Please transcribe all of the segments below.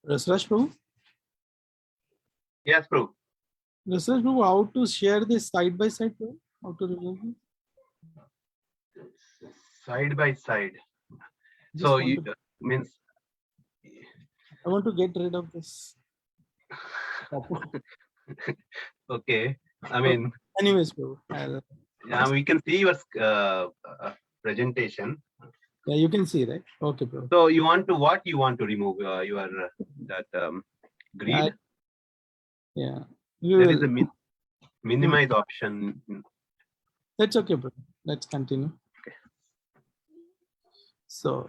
Rasraj Prabhu? Yes, Prabhu. Rasraj Prabhu, how to share this side by side, Prabhu? How to remove it? Side by side. Just So want you to, means I want to get rid of this. okay. I mean, Anyways, Prabhu, we can see your presentation. yeah, you can see, right? Okay, Prabhu. So you want to what? You want to remove your that grid? Yeah. There is a minimize option. That's okay, bro. Let's continue. Okay. So,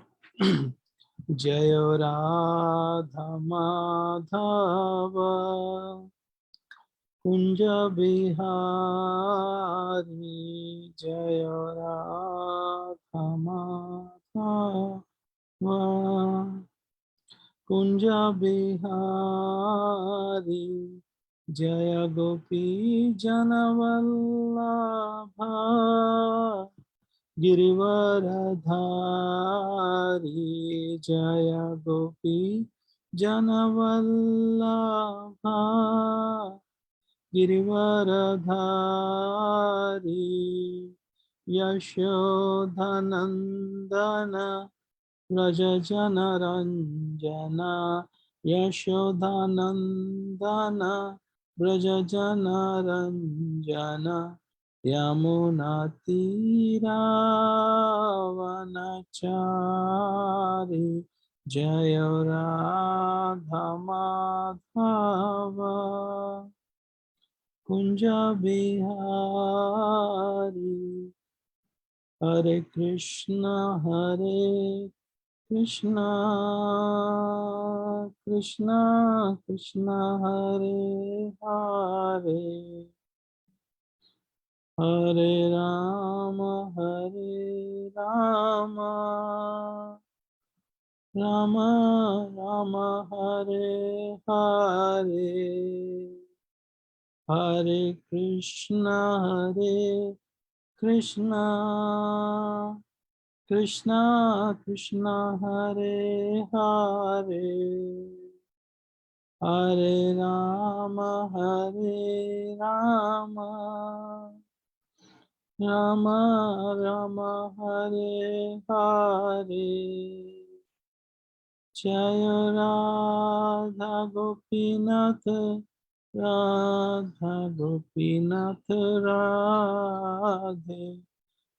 Jaya Radha Madhava Kunja Bihari Jaya Radha Madhava Kunja Bihari Jaya Gopi Janavallabha Girivaradhari Jaya Gopi Janavallabha Girivaradhari Yashodhanandana Brajajanaranjana Yashodhanandana Brajajanaranjana Yamunatiravanachari Jaya Radha Madhava Kunja Bihari Hare Krishna Krishna Krishna Hare Hare Hare Rama Rama Rama Hare Hare Hare Krishna Krishna Krishna Hare Hare Hare Rama Rama Rama Hare Hare Jaya Radha Gopinath Radha Gopinath Radhe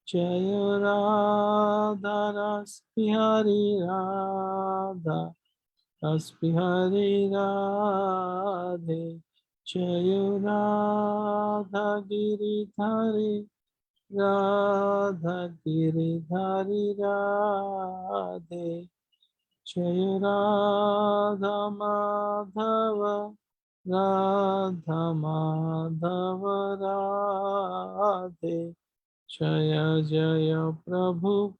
Jaya Radha Rasbihari Radha Rasbihari Radhe Jaya Radha Giridhari Radha Giridhari Radhe Jaya Radha Madhava Radha Madhava Radhe Jaya Jaya Prabhupada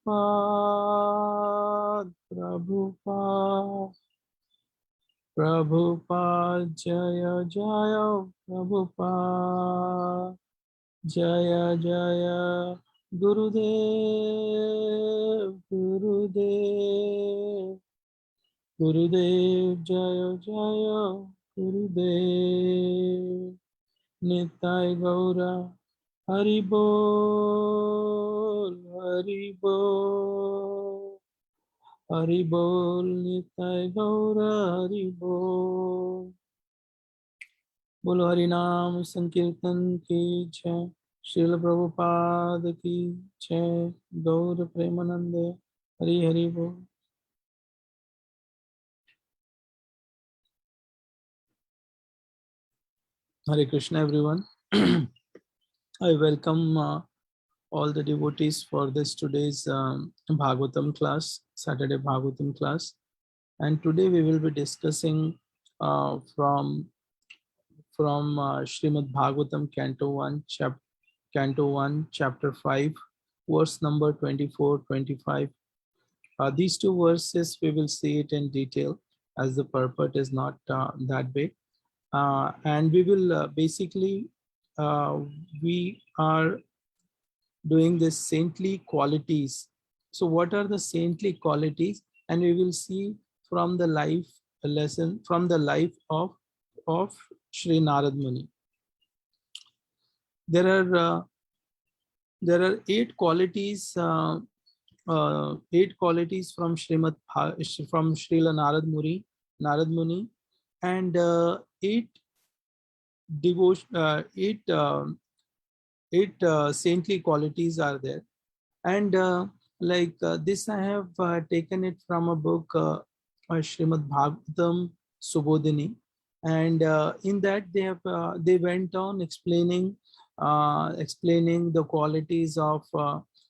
Jaya Jaya Prabhupada Jaya Jaya Gurudev Jaya Jaya Gurudev Nitai Gaura Haribol Haribol Nitai Gaura Haribol Bolo Harinam Sankirtan ki jai Srila Prabhupada ki jai Gaura Premanande Hari Hari Bol. Hare Krishna everyone. I welcome all the devotees for this today's Bhagavatam class, Saturday Bhagavatam class. And today we will be discussing from Srimad Bhagavatam Canto 1, Chapter 5, verse number 24-25. These two verses we will see it in detail as the purport is not that big. And we will basically, we are doing this saintly qualities. So what are the saintly qualities? And we will see from the life a lesson from the life of Sri Narad Muni. There are eight qualities from from Srila Narad Muni, and eight saintly qualities are there. And this, I have taken it from a book, Srimad Bhagavatam Subodhini, and in that they went on explaining the qualities of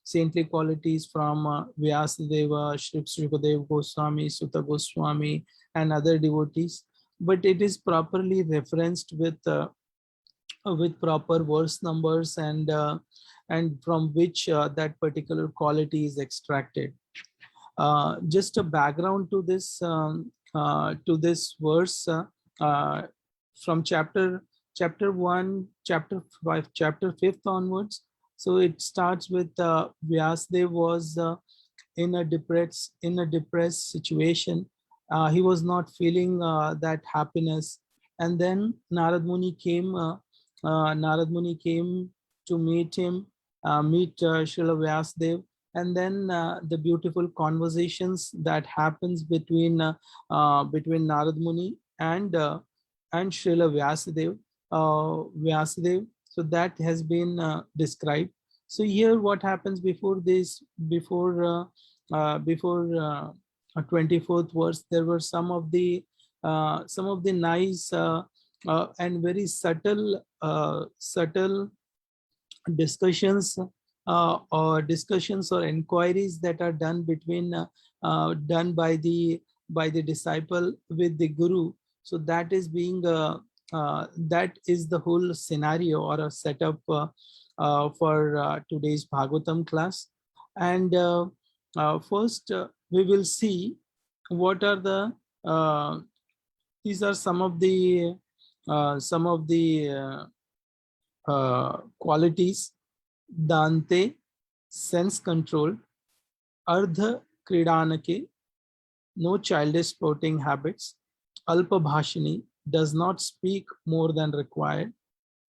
saintly qualities from Vyasadeva, Shri Sukadeva Goswami, Sutta Goswami, and other devotees. But it is properly referenced with proper verse numbers, and from which that particular quality is extracted. Just a background to this verse, from chapter 1, chapter 5, chapter 5th onwards. So it starts with Vyasadeva was in a depressed situation. He was not feeling that happiness, and then Narad Muni came to meet Srila Vyasadeva, and then the beautiful conversations that happens between Narad Muni and Srila Vyasadeva. So that has been described. So here, what happens before 24th verse, there were some of the nice and very subtle discussions or inquiries that are done by the disciple with the guru. So that is that is the whole scenario or a setup for today's Bhagavatam class. And first, we will see what are these are some of the qualities. Dante, sense control. Ardha Kridanake, no childish sporting habits. Alpa Bhashini, does not speak more than required.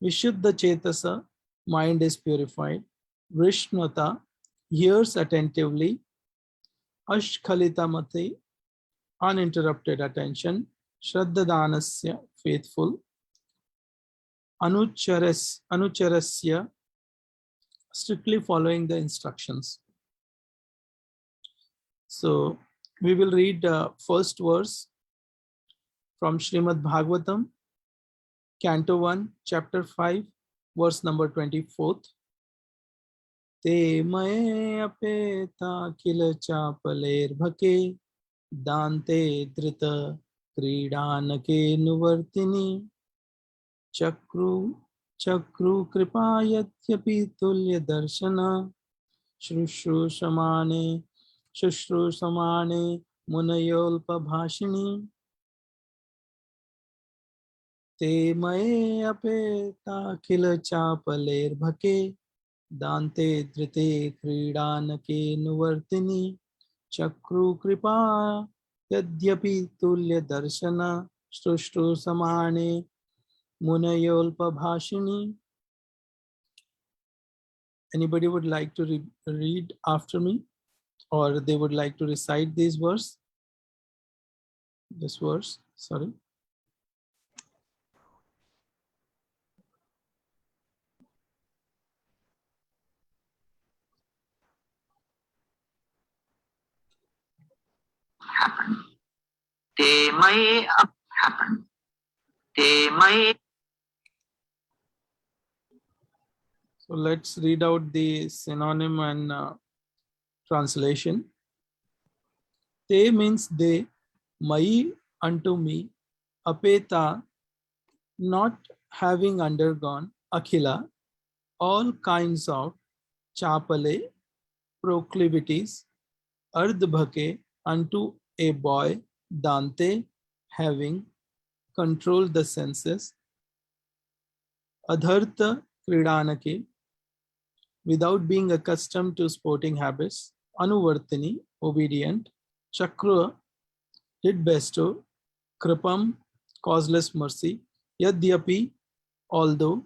Vishuddha Chetasa, mind is purified. Vishnata, hears attentively. Ashkhalita Mate, uninterrupted attention. Shraddhadanasya, faithful. Anucharasya, strictly following the instructions. So we will read first verse from Srimad Bhagavatam, Canto 1, Chapter 5, verse number 24th. Te mae apeta kila chapaler bhake, dante drita kridanake nuvartini, chakru kripayatyapi tulya darshana, shushru samane munayolpa bhashini. Te mae apeta kila chapaler bhake, dante drite kridanake nuvartini, chakru kripa yadyapi tulya darshana, shushru samane munayolpa bhashini. Anybody would like to read after me, or they would like to recite this verse? Sorry. Te mae happen. Te mae. So let's read out the synonym and translation. Te means they, mai unto me, apeta not having undergone, akhila all kinds of, chapale proclivities, ardhbhake unto a boy, dante having controlled the senses, adhartha kridanake without being accustomed to sporting habits, anuvartini obedient, chakra did bestow, kripam, causeless mercy, yadyapi, although,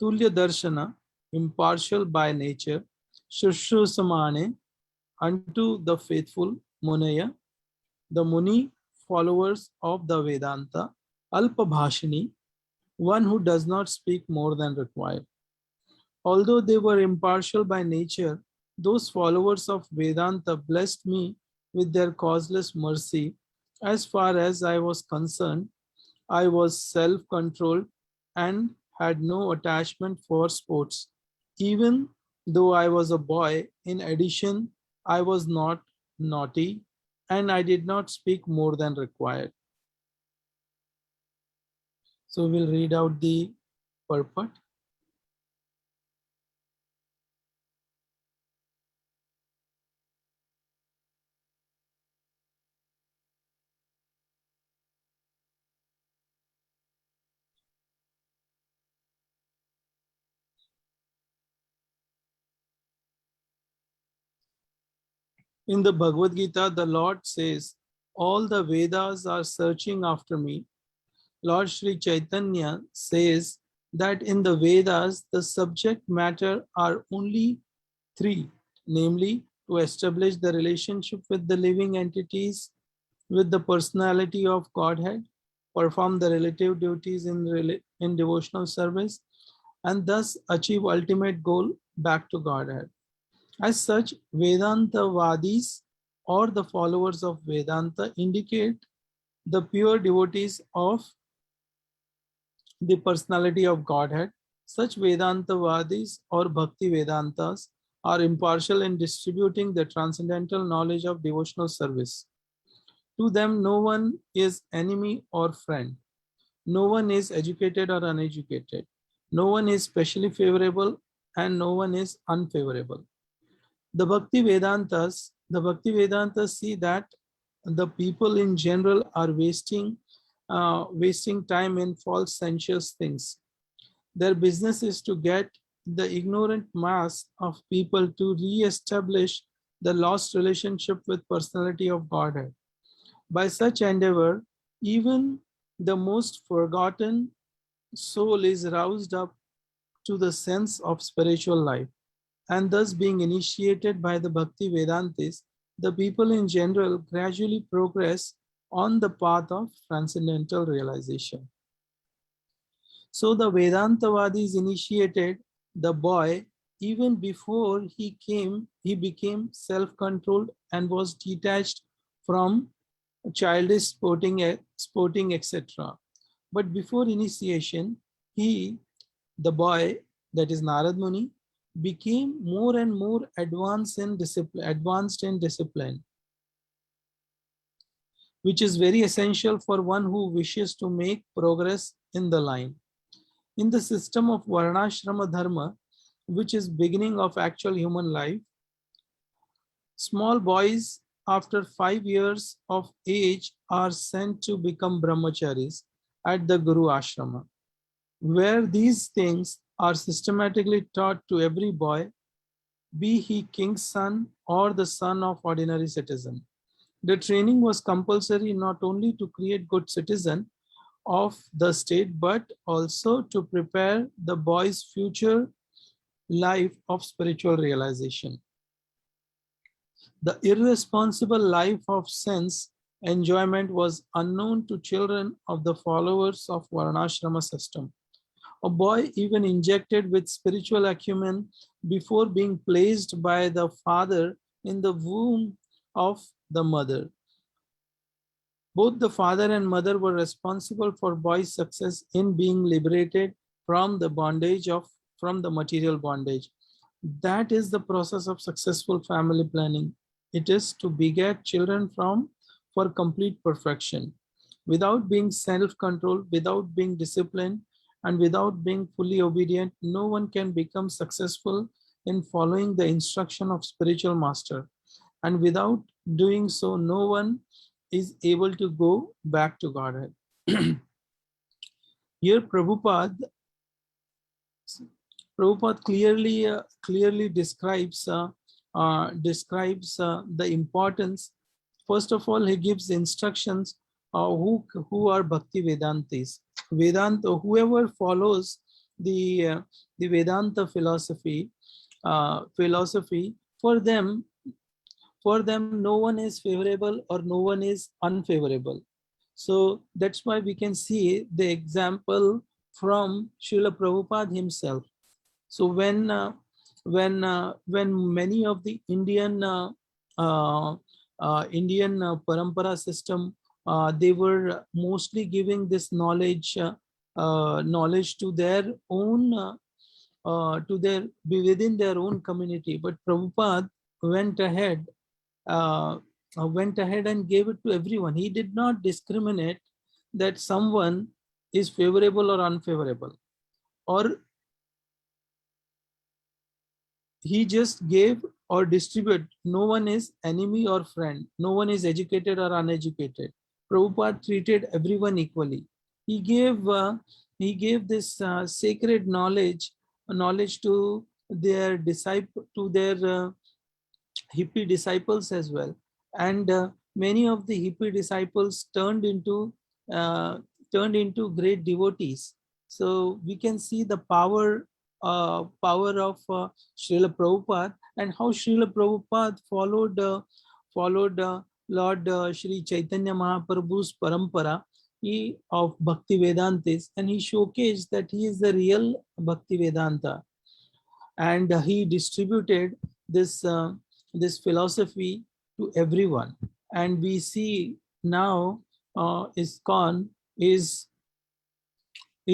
tulya darshana, impartial by nature, shushrusamane, unto the faithful, munaya, the muni followers of the Vedanta, alpabhashini, one who does not speak more than required. Although they were impartial by nature, those followers of Vedanta blessed me with their causeless mercy. As far as I was concerned, I was self-controlled and had no attachment for sports. Even though I was a boy, in addition, I was not naughty and I did not speak more than required. So we'll read out the purport. In the Bhagavad Gita, the Lord says, all the Vedas are searching after me. Lord Sri Chaitanya says that in the Vedas, the subject matter are only three, namely to establish the relationship with the living entities, with the personality of Godhead, perform the relative duties in devotional service, and thus achieve ultimate goal back to Godhead. As such, Vedanta Vadis or the followers of Vedanta indicate the pure devotees of the personality of Godhead. Such Vedanta Vadis or Bhakti Vedantas are impartial in distributing the transcendental knowledge of devotional service. To them, no one is enemy or friend. No one is educated or uneducated. No one is specially favorable and no one is unfavorable. The Bhakti Vedantas see that the people in general are wasting time in false sensuous things. Their business is to get the ignorant mass of people to re-establish the lost relationship with personality of Godhead. By such endeavor, even the most forgotten soul is roused up to the sense of spiritual life. And thus being initiated by the Bhakti Vedantis, the people in general gradually progress on the path of transcendental realization. So the Vedantavadis initiated the boy even before he became self-controlled and was detached from childish sporting, etc. But before initiation, the boy, that is Narad Muni, became more and more advanced in discipline, which is very essential for one who wishes to make progress in the line. In the system of Varnashrama Dharma, which is beginning of actual human life, small boys after 5 years of age are sent to become brahmacharis at the Guru Ashrama, where these things are systematically taught to every boy, be he king's son or the son of ordinary citizen. The training was compulsory not only to create good citizen of the state, but also to prepare the boy's future life of spiritual realization. The irresponsible life of sense enjoyment was unknown to children of the followers of Varnashrama system. A boy even injected with spiritual acumen before being placed by the father in the womb of the mother. Both the father and mother were responsible for boy's success in being liberated from the material bondage. That is the process of successful family planning. It is to beget children for complete perfection. Without being self-controlled, without being disciplined, and without being fully obedient, no one can become successful in following the instruction of spiritual master. And without doing so, no one is able to go back to Godhead. Here Prabhupada clearly describes the importance. First of all, he gives instructions who are Bhakti Vedantis. Vedanta, whoever follows the Vedanta philosophy, for them no one is favorable or no one is unfavorable. So that's why we can see the example from Srila Prabhupada himself. So when many of the Indian parampara system, they were mostly giving this knowledge to their own within their own community. But Prabhupada went ahead and gave it to everyone. He did not discriminate that someone is favorable or unfavorable, or he just gave or distribute. No one is enemy or friend. No one is educated or uneducated. Prabhupada treated everyone equally. He gave this sacred knowledge to their hippie disciples as well. And many of the hippie disciples uh, turned into great devotees. So we can see the power of Srila Prabhupada, and how Srila Prabhupada followed Lord Shri Chaitanya Mahaprabhu's parampara of Bhakti Vedantis, and he showcased that he is the real Bhakti Vedanta, and he distributed this philosophy to everyone. And we see now ISKCON is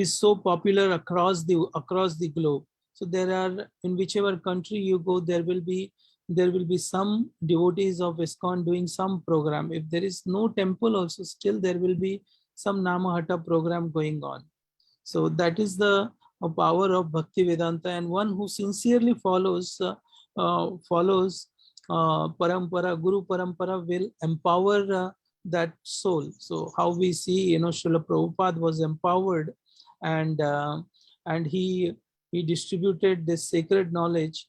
so popular across the globe. So there are, in whichever country you go, there will be some devotees of ISKCON doing some program. If there is no temple also, still there will be some Namahata program going on. So that is the power of Bhakti Vedanta, and one who sincerely follows parampara, Guru parampara, will empower that soul. So how we see, Srila Prabhupada was empowered, and he distributed this sacred knowledge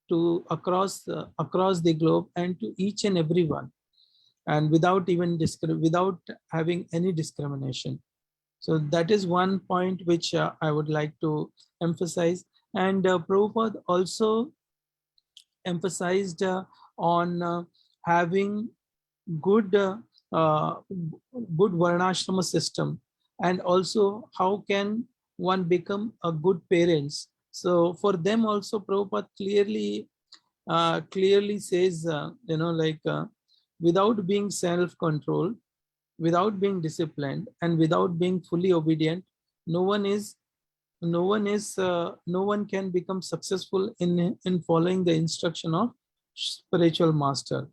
to across the globe and to each and everyone, and without having any discrimination. So that is one point which I would like to emphasize. And Prabhupada also emphasized on having good good varnashrama system, and also how can one become a good parents. So for them also, Prabhupada clearly says, without being self-controlled, without being disciplined, and without being fully obedient, no one can become successful in following the instruction of spiritual master.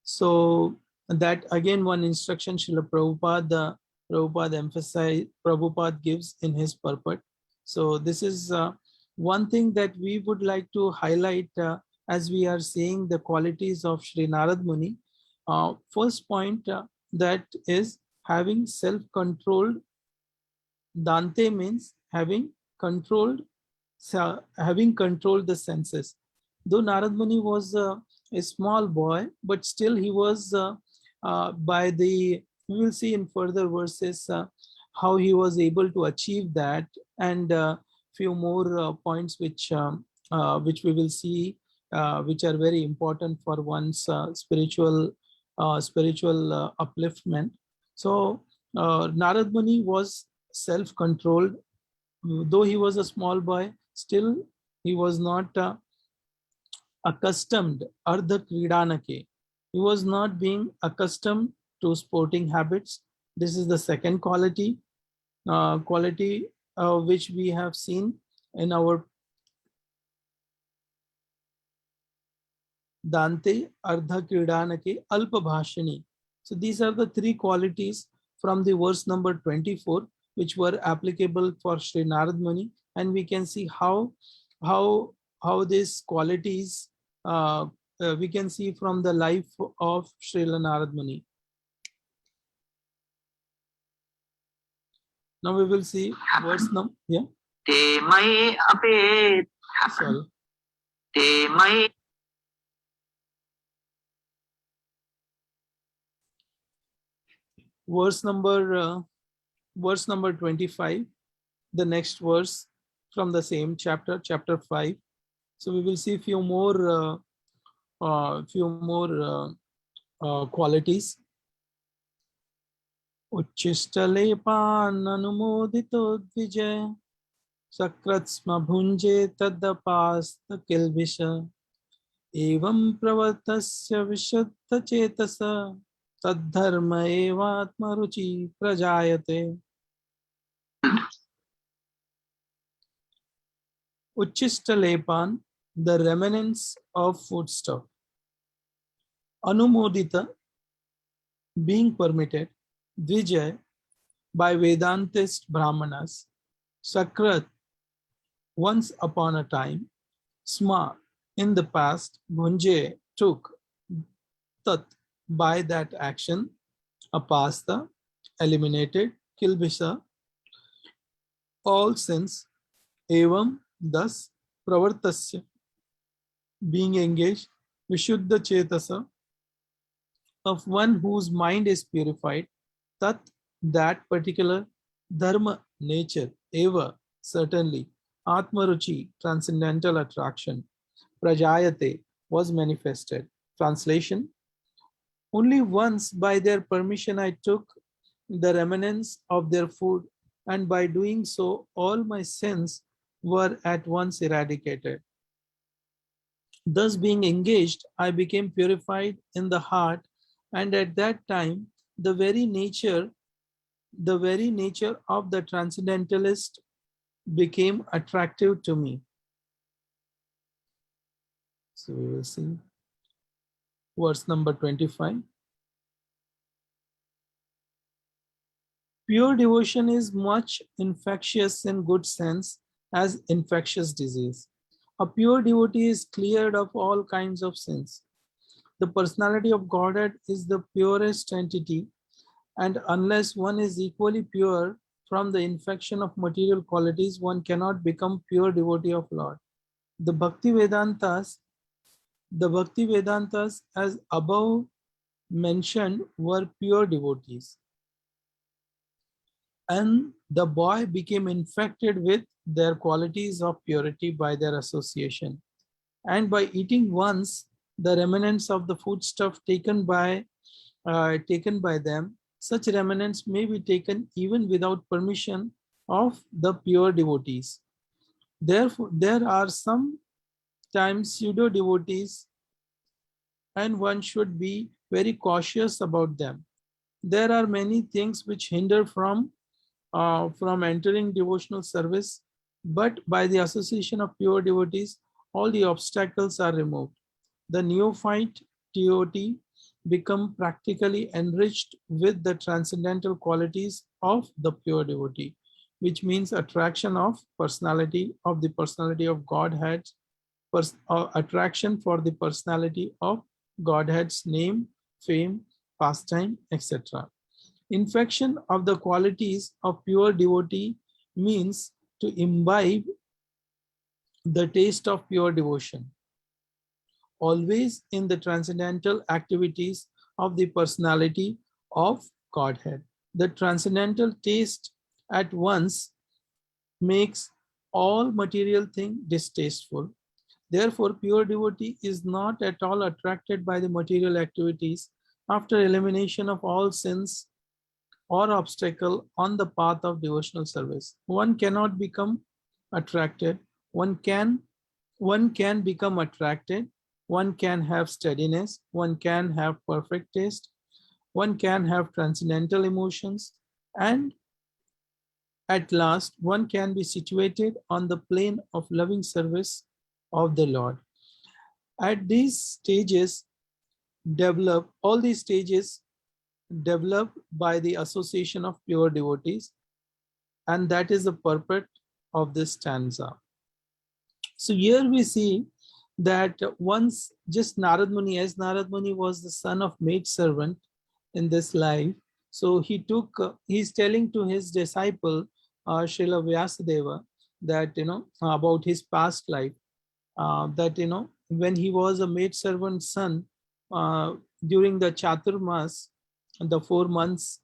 So that again one instruction Srila Prabhupada gives in his purport. So this is one thing that we would like to highlight as we are seeing the qualities of Sri Narad Muni. First point, that is having self-controlled. Dante means having controlled the senses. Though Narad Muni was a small boy, but still he was we will see in further verses how he was able to achieve that, and few more points which we will see, which are very important for one's spiritual upliftment. So Narad Muni was self-controlled. Though he was a small boy, still he was not accustomed ardha kridanake. He was not being accustomed to sporting habits. This is the second quality which we have seen in our Dante, ardha kridanake, alpa bhashani. So these are the three qualities from the verse number 24, which were applicable for Sri Narad Muni, and we can see how these qualities we can see from the life of Srila Narad Muni. Now we will see verse number, yeah. Te mai ape Sorry. Te mai verse number 25, the next verse from the same chapter, chapter 5. So we will see few more qualities. Uchistalepan anumodito dvijay sakratsma bhunje tadapasta kilvisha evam pravartasya vishuddha chetasa tadharma evatma ruchi prajayate. Uchistalepan, the remnants of foodstuff. Anumodita, being permitted. Dvijay, by Vedantist Brahmanas. Sakrat, once upon a time. Sma, in the past. Bhunje, took. Tat, by that action. Apasta, eliminated. Kilbisa, all sins. Evam, thus. Pravartasya, being engaged. Vishuddha Chetasa, of one whose mind is purified. Tat, that particular. Dharma, nature. Eva, certainly. Atmaruchi, transcendental attraction. Prajayate, was manifested. Translation: only once by their permission I took the remnants of their food, and by doing so all my sins were at once eradicated. Thus being engaged, I became purified in the heart, and at that time the very nature of the transcendentalist became attractive to me. So we will see verse number 25. Pure devotion is much infectious in good sense as infectious disease. A pure devotee is cleared of all kinds of sins. The personality of Godhead is the purest entity, and unless one is equally pure from the infection of material qualities, one cannot become pure devotee of Lord. The Bhakti Vedantas, as above mentioned, were pure devotees. And the boy became infected with their qualities of purity by their association. And by eating once the remnants of the foodstuff taken by them, such remnants may be taken even without permission of the pure devotees. Therefore, there are sometimes pseudo devotees, and one should be very cautious about them. There are many things which hinder from entering devotional service, but by the association of pure devotees, all the obstacles are removed. The neophyte devotee become practically enriched with the transcendental qualities of the pure devotee, which means attraction of personality of the personality of Godhead, attraction for the personality of Godhead's name, fame, pastime, etc. Infection of the qualities of pure devotee means to imbibe the taste of pure devotion, always in the transcendental activities of the personality of Godhead. The transcendental taste at once makes all material thing distasteful. Therefore, pure devotee is not at all attracted by the material activities after elimination of all sins or obstacle on the path of devotional service. One cannot become attracted. One can become attracted. One can have steadiness. One can have perfect taste. One can have transcendental emotions. And at last, one can be situated on the plane of loving service of the Lord. At these stages, all these stages developed by the association of pure devotees, and that is the purport of this stanza. So here we see that once just Narad Muni, as Narad Muni was the son of maid servant in this life, so he's telling to his disciple Srila Vyasadeva that about his past life, that when he was a maid servant son during the Chaturmas, the 4 months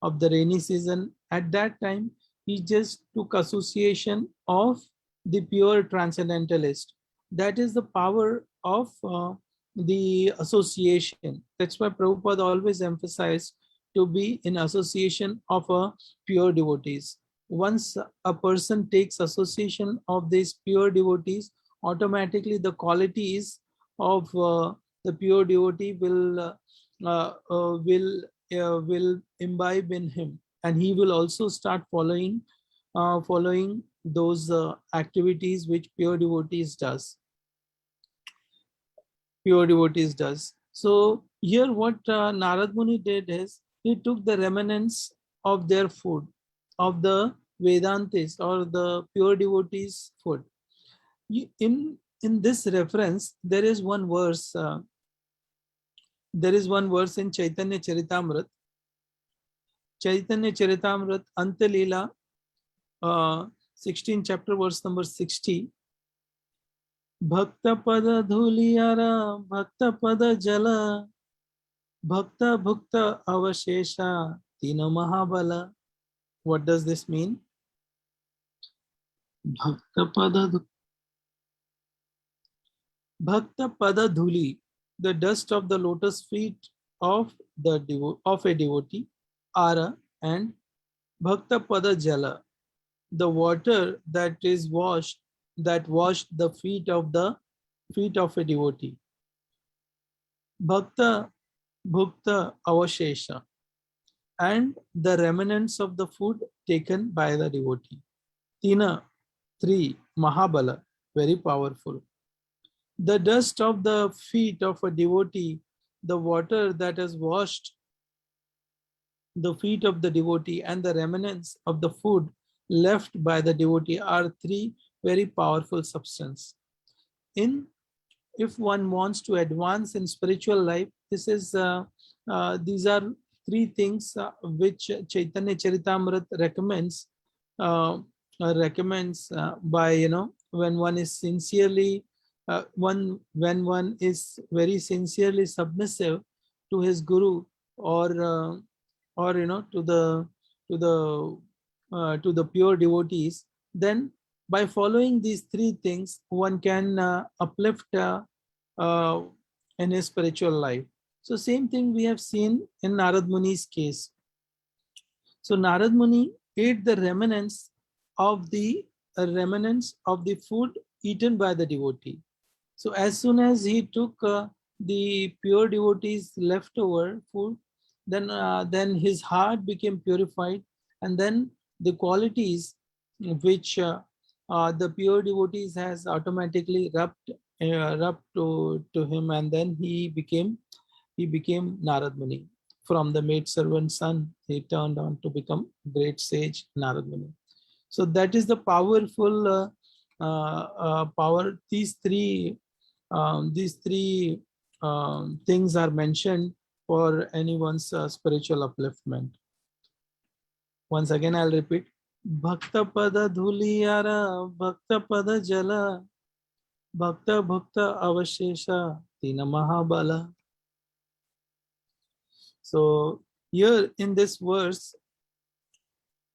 of the rainy season. At that time, he just took association of the pure transcendentalist. That is the power of the association. That's why Prabhupada always emphasized to be in association of a pure devotees. Once a person takes association of these pure devotees, automatically the qualities of the pure devotee will imbibe in him, and he will also start following those activities which pure devotees does. So here what Narad Muni did is he took the remnants of their food, of the Vedantis or the pure devotees food. In this reference, there is one verse in Chaitanya Charitamrita. Chaitanya Charitamrita Antalila 16 chapter verse number 60. Bhakta pada dhuliyara bhakta pada jala bhakta bhukta avashesha tina mahabala. What does this mean? Bhakta pada dhuli, the dust of the lotus feet of a devotee, ara, and bhakta pada jala, the water that washed the feet of a devotee. Bhakta bhukta avashesha, and the remnants of the food taken by the devotee. Tina, 3, mahabala, very powerful. The dust of the feet of a devotee, the water that has washed the feet of the devotee, and the remnants of the food left by the devotee are 3 very powerful substances. If one wants to advance in spiritual life, these are 3 things which Chaitanya Charitamrita recommends by when one is sincerely when one is very sincerely submissive to his guru, or to the pure devotees, then by following these 3 things one can uplift in his spiritual life. So same thing we have seen in Narad Muni's case. So Narad Muni ate the remnants of the food eaten by the devotee. So as soon as he took the pure devotee's leftover food, then his heart became purified, and then the qualities which the pure devotees has automatically rubbed to him, and then he became Narad Muni. From the maidservant son, he turned on to become great sage Narad Muni. So that is the powerful power. These three things are mentioned for anyone's spiritual upliftment. Once again, I'll repeat. Bhakta pada dhuliyara, bhakta pada jala, bhakta bhakta avashesha, tina mahabala. So here in this verse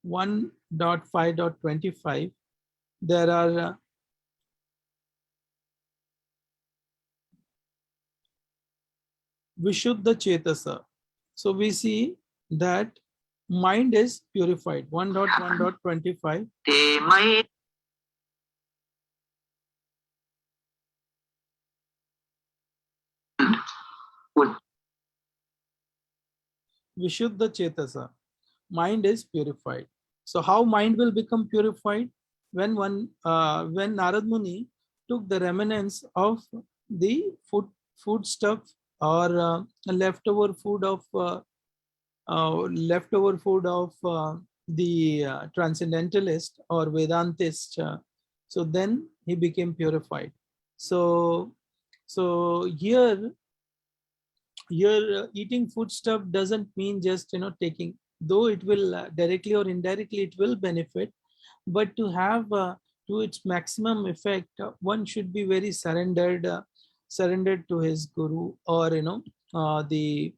1.5.25, there are Vishuddha Chetasa. So we see that mind is purified. 1.1.25. te mai ud Vishuddha Chetasa. Mind is purified. So how mind will become purified? When Narad Muni took the remnants of the food stuff or leftover food of the transcendentalist or Vedantist, so then he became purified. So here eating food stuff doesn't mean just taking, though it will directly or indirectly it will benefit, but to have to its maximum effect, one should be very surrendered to his guru, or the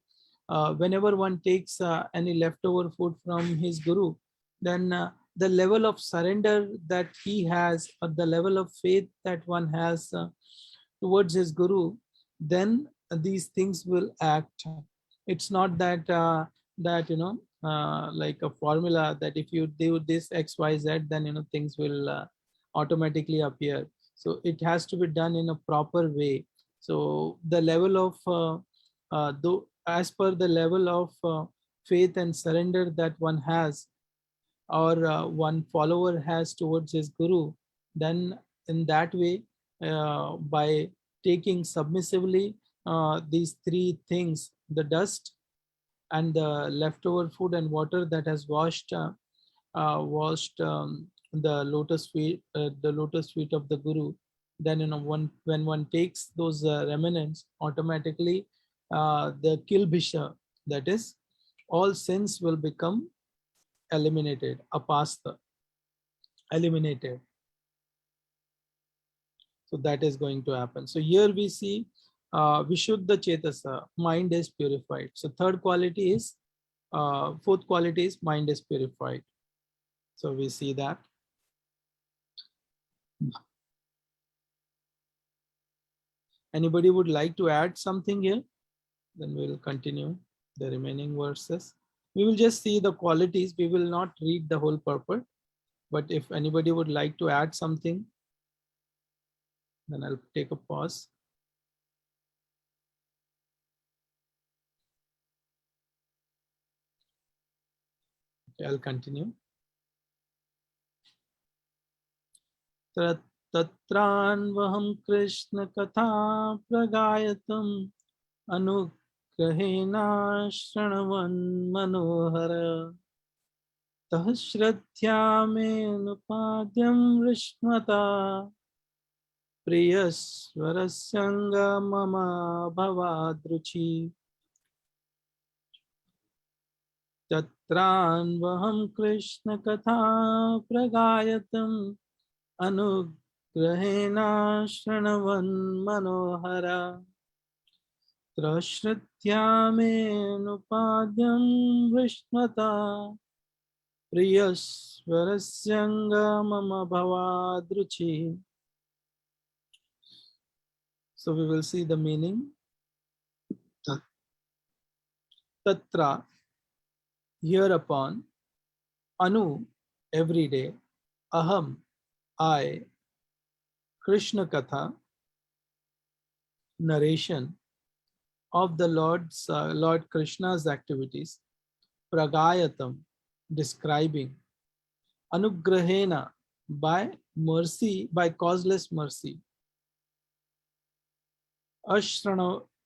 whenever one takes any leftover food from his guru, then the level of surrender that he has, or the level of faith that one has towards his guru, then these things will act. It's not that like a formula that if you do this XYZ, then things will automatically appear. So it has to be done in a proper way. So the level of though as per the level of faith and surrender that one has, or one follower has towards his guru, then in that way, by taking submissively these three things, the dust and the leftover food and water that has washed the lotus feet of the guru, then when one takes those remnants, automatically the kilbhisha, that is, all sins will become eliminated, apasta, eliminated. So that is going to happen. So here we see Vishuddha Chetasa, mind is purified. So third quality is, fourth quality is mind is purified. So we see that. Anybody would like to add something here? Then we will continue the remaining verses. We will just see the qualities. We will not read the whole purport. But if anybody would like to add something, then I'll take a pause. Okay, I'll continue. तत्रान्वहं Krishna कथा प्रगायतम् अनुग्रहेण शृण्वन् मनोहर तः श्रद्ध्या मेऽनुपाद्यं विस्मता प्रियस्वरस्यङ्ग मम भवादृचि तत्रान्वहं कृष्ण कथा प्रगायतम् अनुग्रहेण शृण्वन् मनोहर श्रद्ध्या मेऽनुपाद्यं विस्मता प्रियस्वरस्यङ्ग मम भवादृचि. So we will see the meaning. Tatra, hereupon, anu, every day, aham, I, Krishna Katha, narration of the Lord Krishna's activities, pragayatam, describing, anugrahena, by mercy, by causeless mercy,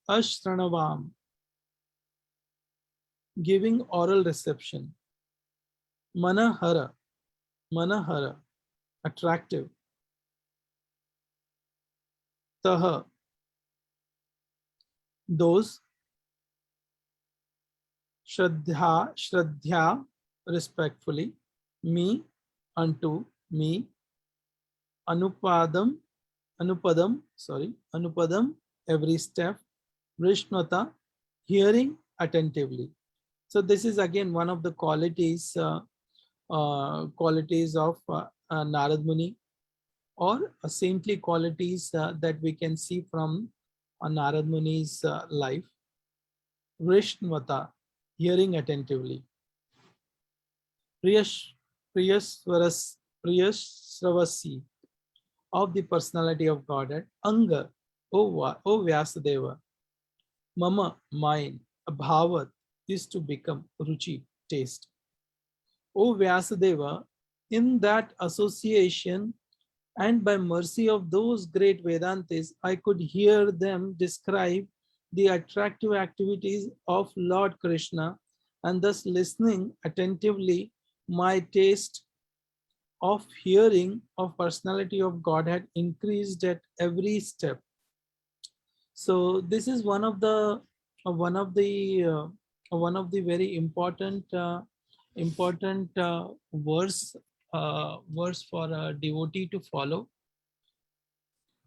ashranavam, giving oral reception, manahara, attractive, taha, those, shraddha, respectfully, me, unto, me, anupadam, every step, Vrishnata, hearing attentively. So this is again one of the qualities of Narad Muni, or saintly qualities that we can see from Narad Muni's life. Vrishnvata, hearing attentively. Priyasravasi, of the personality of Godhead. Anga, O Vyasadeva. Mama, mine. Bhavat, is to become. Ruchi, taste. O Vyasadeva, in that association and by mercy of those great Vedantis, I could hear them describe the attractive activities of Lord Krishna, and thus listening attentively, my taste of hearing of personality of Godhead increased at every step. So this is one of the very important verse for a devotee to follow.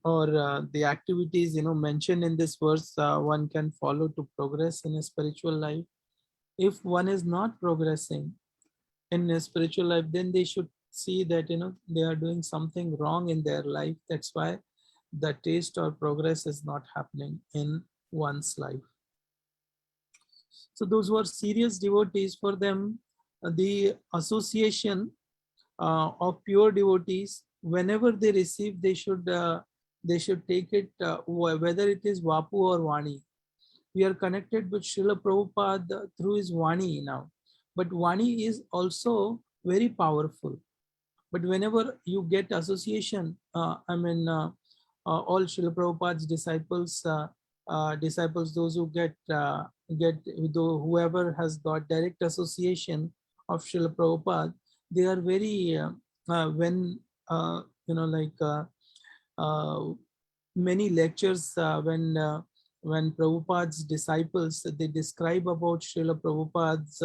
the activities mentioned in this verse one can follow to progress in a spiritual life. If one is not progressing in a spiritual life, then they should see that they are doing something wrong in their life. That's why the taste or progress is not happening in one's life. So those who are serious devotees, for them the association of pure devotees, whenever they receive, they should take it, whether it is Vapu or Vani. We are connected with Srila Prabhupada through his Vani now, but Vani is also very powerful. But whenever you get association, all Srila Prabhupada's disciples, those who whoever has got direct association of Srila Prabhupada, they are very when like many lectures when Prabhupada's disciples, they describe about Srila Prabhupada's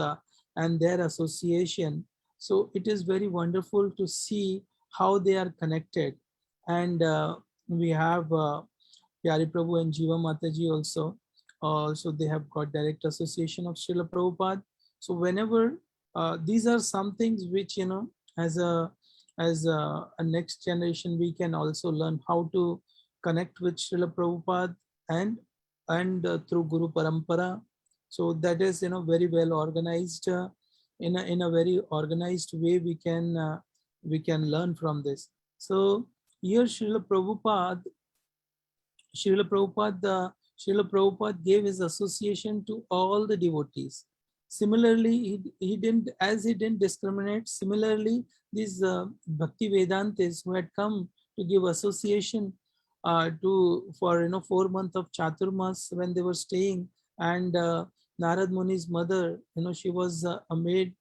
and their association. So it is very wonderful to see how they are connected. And we have Pyari Prabhu and Jiva Mataji also. Also, they have got direct association of Srila Prabhupada. So whenever these are some things which as a next generation we can also learn how to connect with Srila Prabhupada and through Guru Parampara. So that is very well organized. In a very organized way we can learn from this. So here Srila Prabhupada gave his association to all the devotees. Similarly, he didn't discriminate. Similarly, these Bhakti Vedantis who had come to give association for 4 months of Chaturmas when they were staying, and Narad Muni's mother, she was a maid,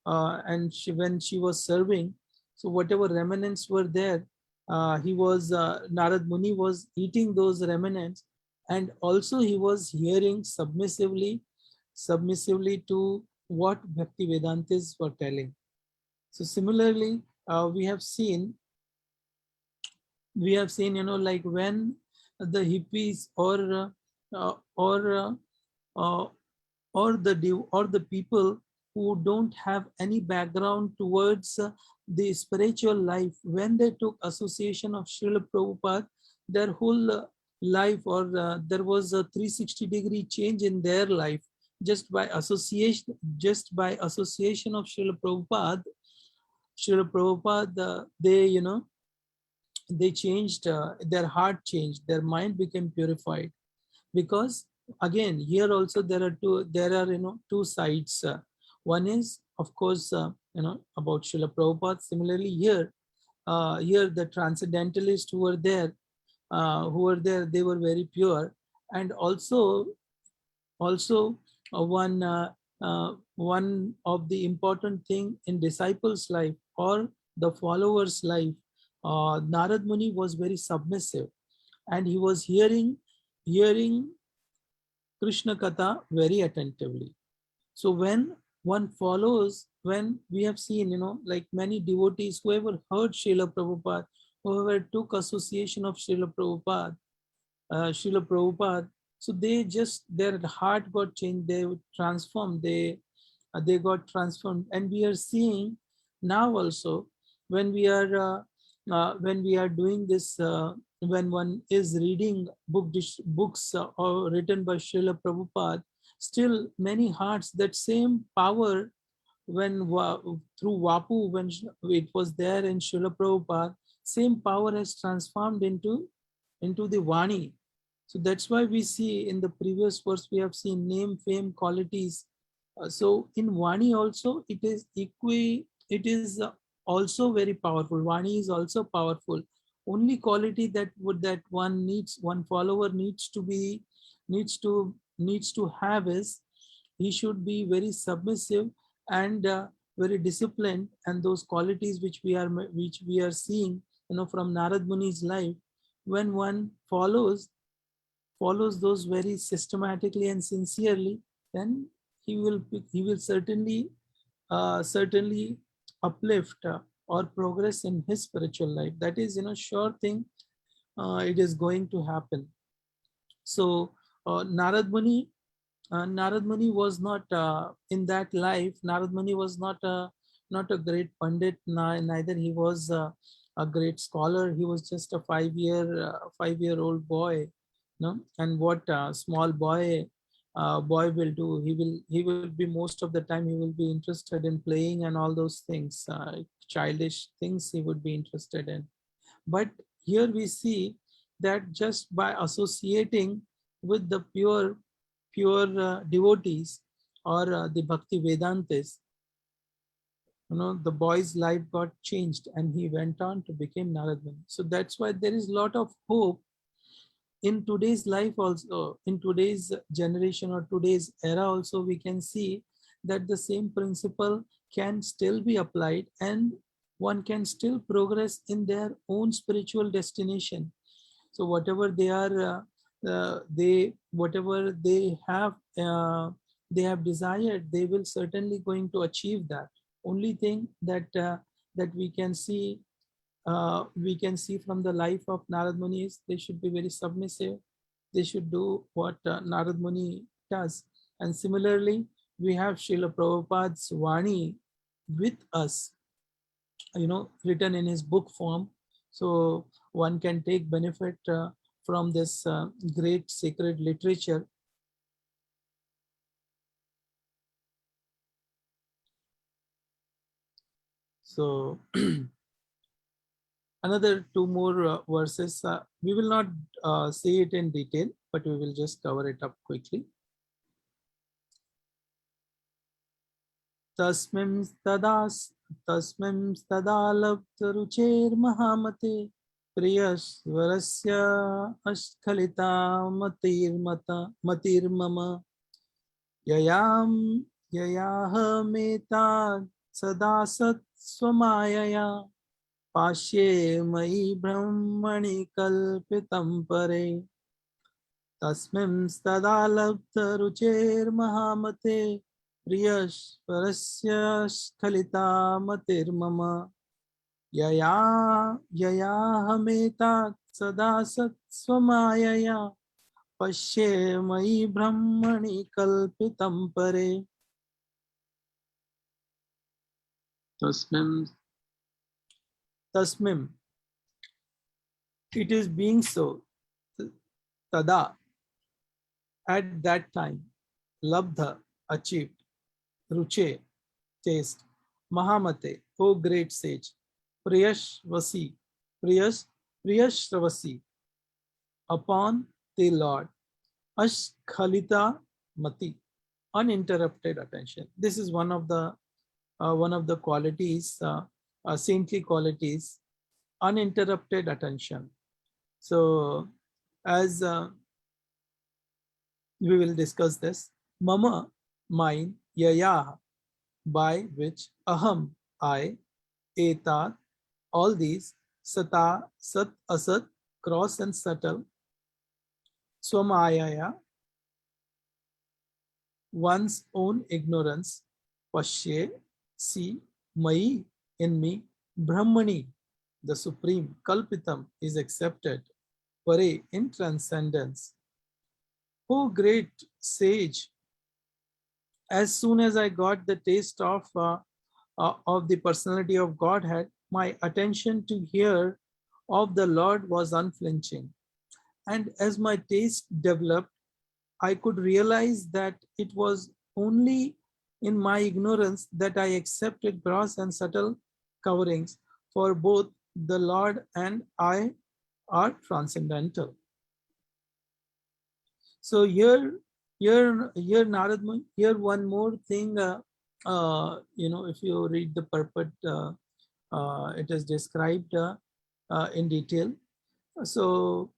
and when she was serving, so whatever remnants were there, Narad Muni was eating those remnants, and also he was hearing submissively to what Bhakti Vedantis were telling. So similarly, we have seen like when the hippies or the people who don't have any background towards the spiritual life, when they took association of Srila Prabhupada, their whole life, or there was a 360-degree change in their life just by association of Srila Prabhupada. They changed, their heart changed, their mind became purified. Because again, here also there are two sides. One is, of course, about Srila Prabhupada. Similarly, here the transcendentalists who were there, they were very pure. And also one of the important thing in disciples' life or the followers' life, Narad Muni was very submissive, and he was hearing Krishna Katha very attentively. So when one follows, when we have seen, like many devotees, whoever heard Srila Prabhupada, whoever took association of Srila Prabhupada, so they just, their heart got changed, they transformed, they got transformed. And we are seeing now also, when we are doing this, when one is reading books or written by Srila Prabhupada, still many hearts, that same power when through Vapu, when it was there in Srila Prabhupada, same power has transformed into the Vani. So that's why we see in the previous verse we have seen name, fame, qualities. So in Vani also it is also very powerful. Vani is also powerful. Only quality that one follower needs to have is he should be very submissive and very disciplined. And those qualities which we are seeing from Narad Muni's life, when one follows those very systematically and sincerely, then he will certainly uplift or progress in his spiritual life. That is sure thing. it is going to happen. So Narad Muni was not in that life. Narad Muni was not a great pandit. Neither he was a great scholar. He was just a 5 year old boy. No, and what small boy will do? He will be, most of the time he will be interested in playing and all those things, childish things he would be interested in. But here we see that just by associating with the pure devotees, or the Bhakti Vedantis, the boy's life got changed and he went on to become Narad Muni. So that's why there is a lot of hope in today's life also, in today's generation or today's era also. We can see that the same principle can still be applied, and one can still progress in their own spiritual destination. So whatever they are they whatever they have desired, they will certainly going to achieve that. Only thing that we can see from the life of Narad Muni is they should be very submissive. They should do what Narad Muni does. And similarly, we have Srila Prabhupada's Vani with us, written in his book form. So one can take benefit from this great sacred literature. So another two more verses. We will not say it in detail, but we will just cover it up quickly. तस्मिंस्तदा लब्धरुचेर्महामते प्रियस्वरस्य अस्खलिता मतिर्मम ययां ययाहमेता सदा सत्स्वमायया पाश्ये मयि ब्रह्मणि कल्पितं परे तस्मिंस्तदा लब्धरुचेर्महामते प्रियस्वरस्य स्खलिता मतिर्मम ययाहमेतात् सदा सत्स्वमायया पश्ये मयि ब्रह्मणि कल्पितं परे तस्मिं it is being so, tada, at that time, labdha, achieved, ruche, taste, mahamate, O great sage, priyashvasi, priyashravasi, upon the Lord, ashkhalita mati, uninterrupted attention. This is one of the qualities, saintly qualities, uninterrupted attention. So as we will discuss this, mama, mine, yaya, by which, aham, I, etat, all these, sata, sat, asat, cross and subtle, swamayaya, one's own ignorance, pashye, see, mai, in me, brahmani, the supreme, kalpitam, is accepted, pare, in transcendence. O great sage, as soon as I got the taste of the personality of Godhead, my attention to hear of the Lord was unflinching. And as my taste developed, I could realize that it was only in my ignorance that I accepted gross and subtle coverings, for both the Lord and I are transcendental. So here Narad Muni, here one more thing, if you read the purport, it is described in detail. So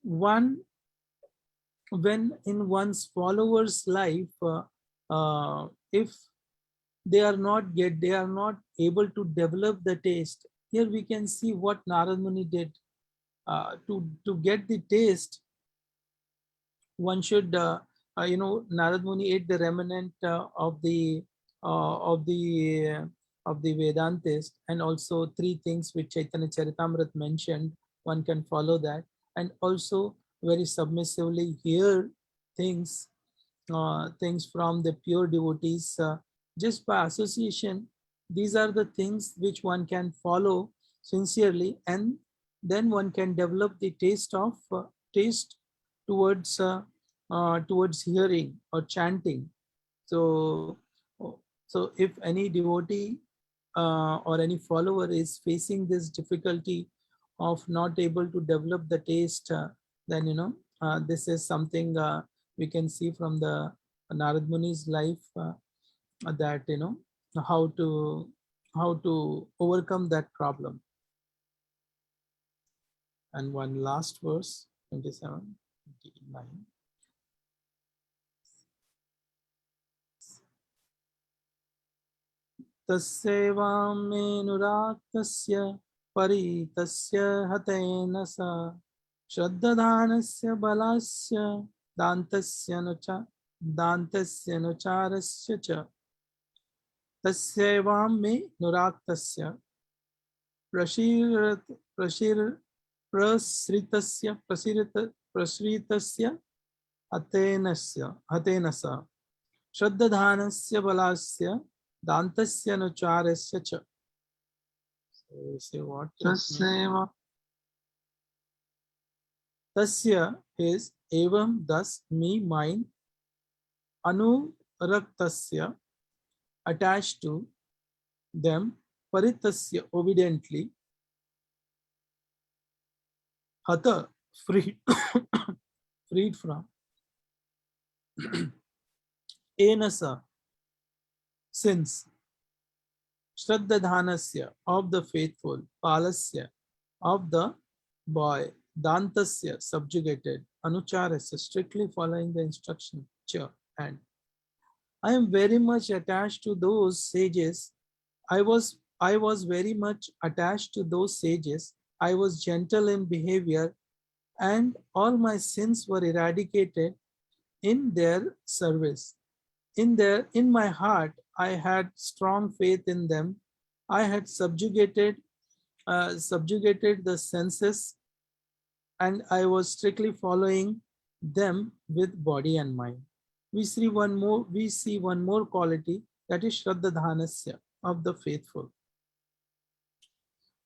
when in one's followers' life, if they are not able to develop the taste, here we can see what Narad Muni did. To get the taste, one should, Narad Muni ate the remnant of the Vedantist, and also three things which Chaitanya Charitamrita mentioned: one can follow that, and also very submissively hear things, things from the pure devotees, just by association. These are the things which one can follow sincerely, and then one can develop the taste of taste towards towards hearing or chanting. So, so if any devotee or any follower is facing this difficulty of not able to develop the taste, then this is something we can see from the Narad Muni's life, that how to how to overcome that problem. And one last verse, 27, 29. तस्यैवामेनुराक्तस्य परितस्य हतेन स श्रद्धानस्य बलस्य दान्तस्यनुचारस्य च तस्यैवामेनुराक्तस्य प्रसृतस्य हतेन स श्रद्धानस्य बलस्य दान्तस्यनुचारस्य च. So we say what? Tasya is evam, thus, me, mine, anuraktasya, attached to them, paritasya, obediently, hata, freed, freed from, enasa, since, Shraddhadhanasya, of the faithful, Palasya, of the boy, Dantasya, subjugated, Anucharasya, strictly following the instruction, Cha, and I am very much attached to those sages. I was very much attached to those sages. I was gentle in behavior, and all my sins were eradicated in their service. In my heart, I had strong faith in them. I had subjugated the senses, and I was strictly following them with body and mind. We see one more quality, that is Shraddhadhanasya, of the faithful.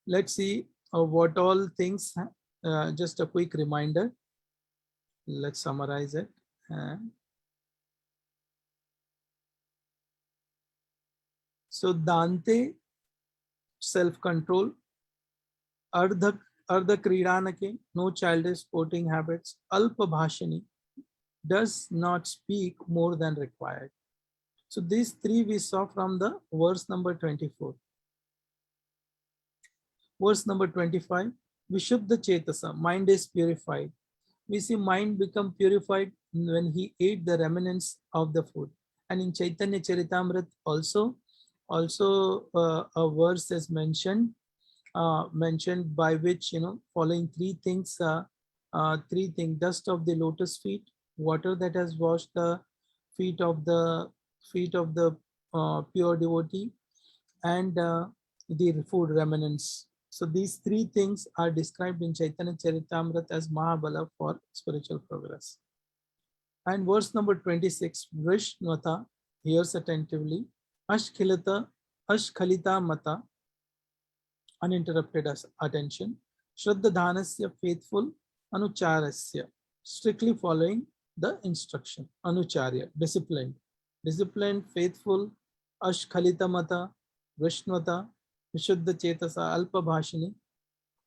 Let's see what all things. Just a quick reminder. Let's summarize it. So Dante, self-control. Ardha Kridanake, no childish sporting habits. Alpa Bhashani, does not speak more than required. So these three we saw from the verse number 24. Verse number 25, Vishuddha Chetasa, mind is purified. We see mind become purified when he ate the remnants of the food. And in Chaitanya Charitamrita also a verse is mentioned by which, following three things, dust of the lotus feet, water that has washed the feet of the pure devotee, and the food remnants. So these three things are described in Chaitanya Charitamrita as Mahabala for spiritual progress. And verse number 26, Vrishnvata, hears attentively, Ashkhalita Mata, uninterrupted attention, Shraddhadhanasya, faithful, Anucharasya, strictly following the instruction, Anucharya, disciplined, faithful, Ashkhalita Mata, Vrishnvata, Vishuddha Chetasa, Alpa Bhashani,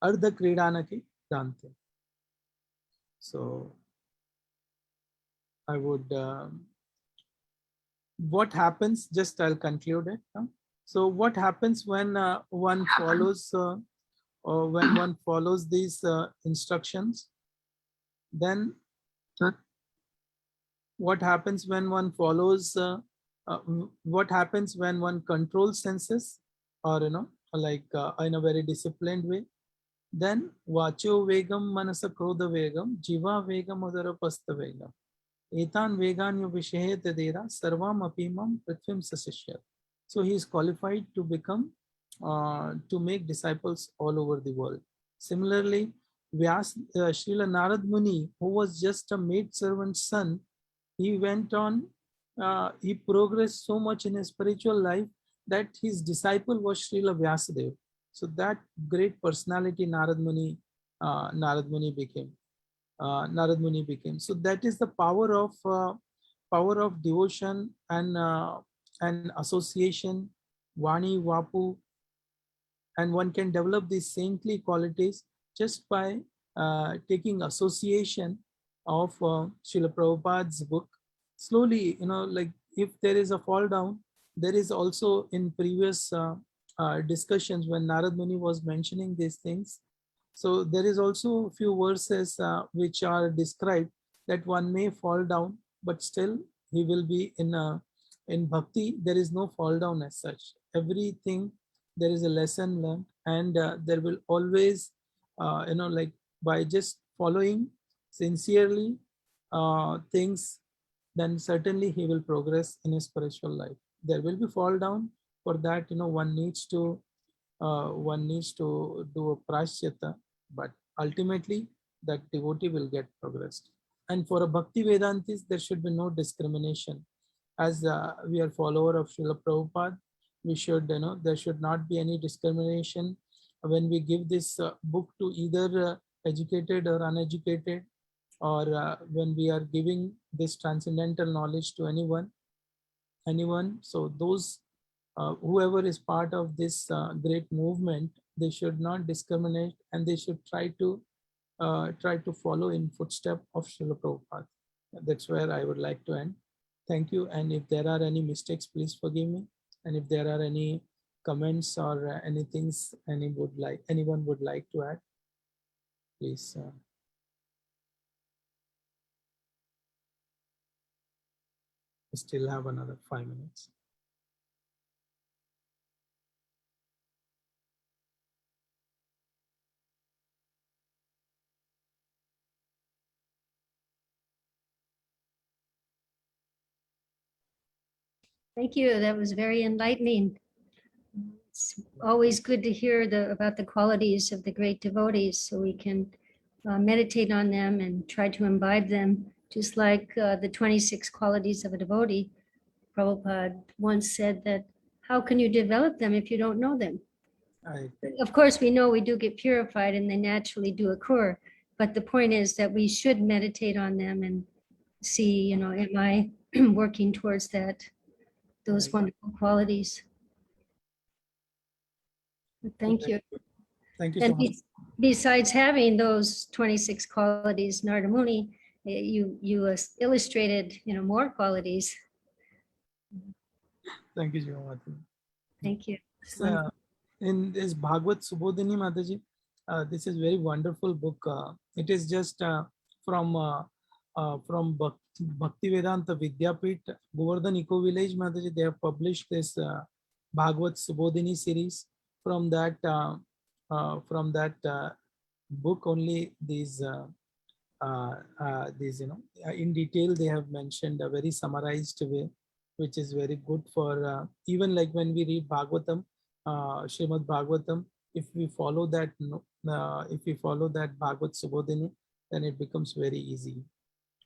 Ardha Kridanaki, Dante. So I would, what happens, just I'll conclude it. So what happens when one follows or when one follows these instructions? Then what happens when one follows? What happens when one controls senses, or like in a very disciplined way? Then vacho vegam manasa krodha vegam jiva vegam udara pasta vegam etan veganyo vishehe tadera sarvam apimam prithvim sasishyat. So he is qualified to become to make disciples all over the world. Similarly, Srila Narad Muni, who was just a maid servant's son, he went on, he progressed so much in his spiritual life that his disciple was Srila Vyasadeva. So that great personality Narad Muni became. Narad Muni became. So that is the power of devotion and association, Vani, Vapu, and one can develop these saintly qualities just by taking association of Srila Prabhupada's book. Slowly, like if there is a fall down, there is also in previous discussions when Narad Muni was mentioning these things. So there is also a few verses which are described that one may fall down, but still he will be in bhakti. There is no fall down as such. Everything there is a lesson learned, and there will always, like by just following sincerely things, then certainly he will progress in his spiritual life. There will be fall down. For that, one needs to do a prashyata, but ultimately that devotee will get progressed. And for a Bhakti Vedantis, there should be no discrimination. As we are follower of Srila Prabhupada, we should, there should not be any discrimination when we give this book to either educated or uneducated, or when we are giving this transcendental knowledge to anyone. So those whoever is part of this great movement, they should not discriminate, and they should try to follow in footstep of Srila Prabhupada. That's where I would like to end. Thank you. And if there are any mistakes, please forgive me. And if there are any comments or anything anyone would like to add, please. We still have another 5 minutes. Thank you. That was very enlightening. It's always good to hear about the qualities of the great devotees, so we can meditate on them and try to imbibe them, just like the 26 qualities of a devotee. Prabhupada once said that, how can you develop them if you don't know them? Of course, we know we do get purified and they naturally do occur, but the point is that we should meditate on them and see, am I working towards those wonderful qualities? Thank you. Thank you so much. Besides having those 26 qualities, Narada Muni, you illustrated, more qualities. Thank you, Jivamati. Thank you. In this Bhagavad Subodhini Mataji, this is very wonderful book. It is just from Bhakti Vedanta Vidyapit, Govardhan Eco Village Mataji. They have published this Bhagavad Subodhini series. From that book only these in detail they have mentioned a very summarized way, which is very good for even like when we read Bhagavatam, Srimad Bhagavatam, if we follow that Bhagavad Subodhini, then it becomes very easy.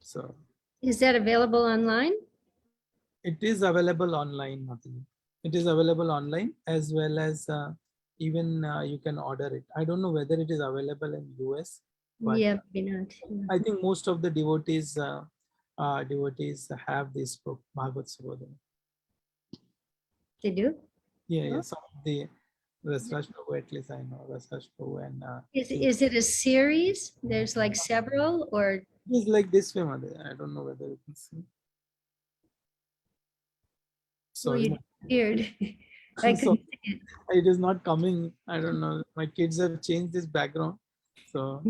So is that available online? It is available online, Mataji. It is available online, as well as even you can order it. I don't know whether it is available in US. But yeah, maybe not. Yeah. I think most of the devotees have this book, Bhagavad Subodhini. They do? Yeah, some of the Rasraj Prabhu, at least I know Rasraj Prabhu, and Is it a series? There's like several, or it's like this way, Mother. I don't know whether you can see. Sorry, you weird. I couldn't see it. It is not coming. I don't know. My kids have changed this background, so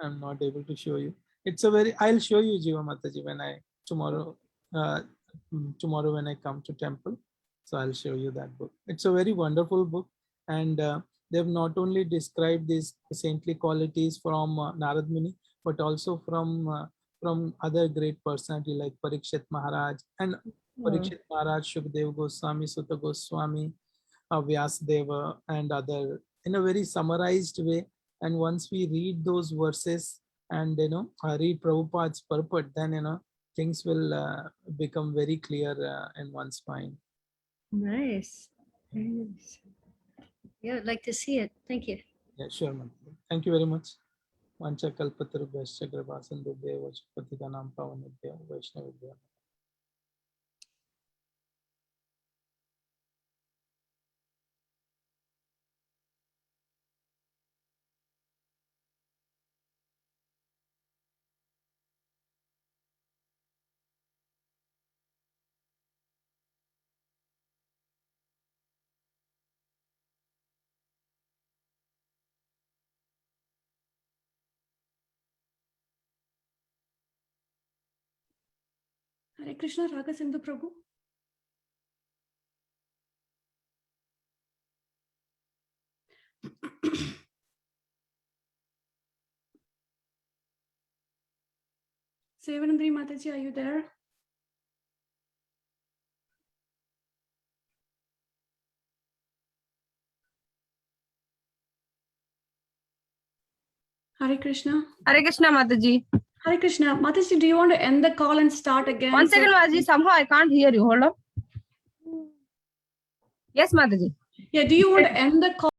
I'm not able to show you. It's a very. I'll show you, Jiva Mataji, when I tomorrow when I come to temple. So I'll show you that book. It's a very wonderful book, and they've not only described these saintly qualities from Narad Muni, but also from other great personality like Parikshit Maharaj and Parikshit Maharaj, Shukdev Goswami, Sutta Goswami, Vyasdeva, and other, in a very summarized way. And once we read those verses and read Prabhupada's purport, then things will become very clear in one's mind. Nice. Very nice. Yeah, I'd like to see it. Thank you. Yeah, sure, Mataji. Thank you very much. Vancha kalpatarubhyascha kripasindubhya vacha patitanam pavanebhyo vaishnavibhyo. Hare Krishna, Raga Sindhu Prabhu. Sevanandri Mataji, are you there? Hare Krishna. Hare Krishna, Mataji. Hare Krishna. Mataji, do you want to end the call and start again? One second, Mataji. Somehow I can't hear you. Hold on. Yes, Mataji. Yeah, do you want to end the call?